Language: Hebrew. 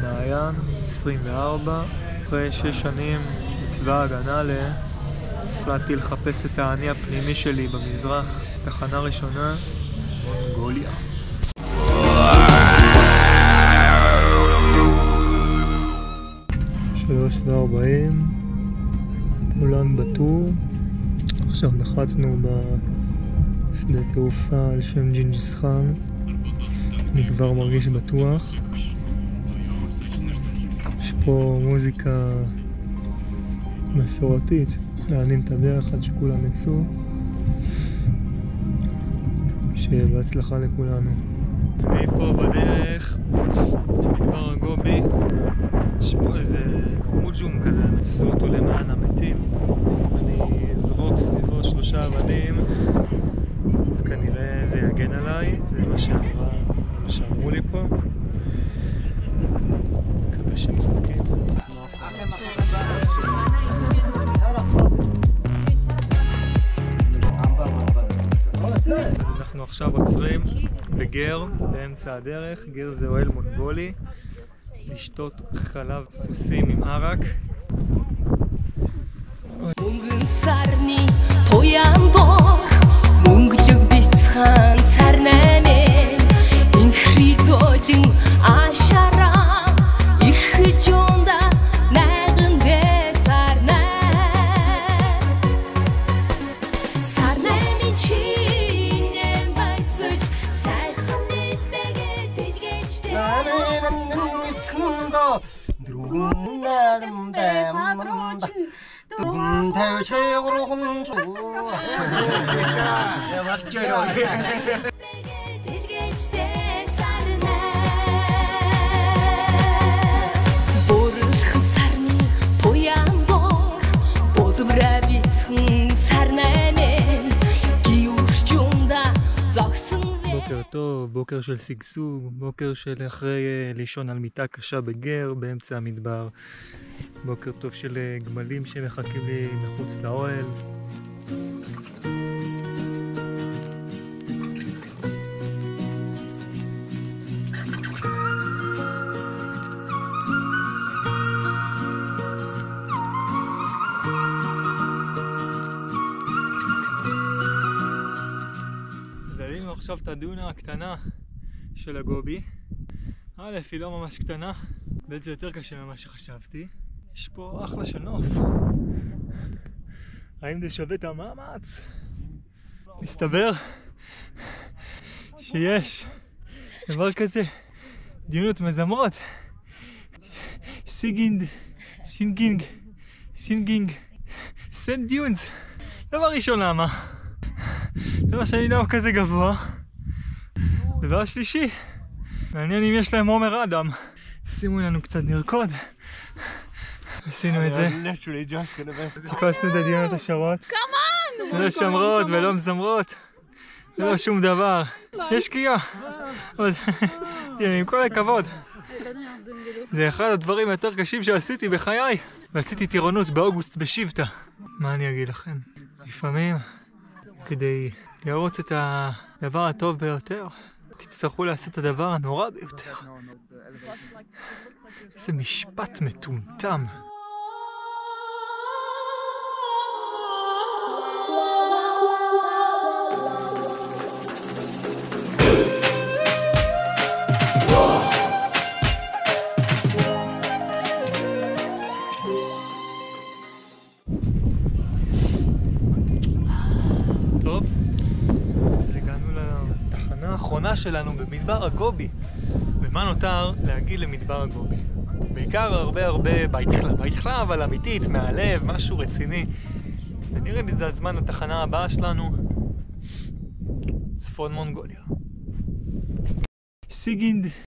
מעיין, 24. אחרי 6 שנים בצבא ההגנה החלטתי לחפש את האני הפנימי שלי במזרח. תחנה ראשונה, מונגוליה. שלוש ו-40, אולן בטור. עכשיו נחתנו בשדה תעופה על שם ג'ינג'יס חאן. אני כבר מרגיש בטוח. יש פה מוזיקה מסורתית, להענים את הדרך עד שכולם יצאו. שיהיה בהצלחה לכולנו. אני פה בדרך למדבר הגובי. יש פה איזה מוג'ום כזה, נסו אותו למען המתים. אם אני אזרוק סביבו 3 אבנים, אז כנראה זה יגן עליי. זה מה שאמרו לי פה. מקווה שהם צודקים. אנחנו עכשיו עוצרים בגר באמצע הדרך. גר זה אוהל מונגולי, לשתות חלב סוסים עם ערק. בוקר טוב, בוקר של סגסוג, בוקר של אחרי לישון על מיטה קשה בגר באמצע המדבר. בוקר טוב של גמלים שמחכים לי מחוץ לאוהל. זלינו עכשיו את הדונה הקטנה של הגובי. א', היא לא ממש קטנה, בעצם יותר קשה ממה שחשבתי. יש פה אחלה של נוף. האם זה שווה את המאמץ? מסתבר שיש דבר כזה, דיונות מזמרות. סינגינג, סנד דיונס. דבר ראשון, למה? דבר שני, לא כזה גבוה. דבר שלישי, מעניין אם יש להם עומר אדם. שימו לנו קצת נרקוד. עשינו את זה. טיפסנו את הדיונות השרות. לא שומרות ולא מזמרות. לא שום דבר. יש קריאה. עם כל הכבוד. זה אחד הדברים היותר קשים שעשיתי בחיי. ועשיתי טירונות באוגוסט בשבטה. מה אני אגיד לכם? לפעמים, כדי לראות את הדבר הטוב ביותר, תצטרכו לעשות את הדבר הנורא ביותר. איזה משפט מטומטם. טוב, אז הגענו לתחנה האחרונה שלנו במדבר הגובי. ומה נותר להגיד למדבר הגובי? בעיקר הרבה בהתחלה, אבל אמיתית, מהלב, משהו רציני. ונראה לי זה הזמן לתחנה הבאה שלנו, צפון מונגוליה. סיגינד.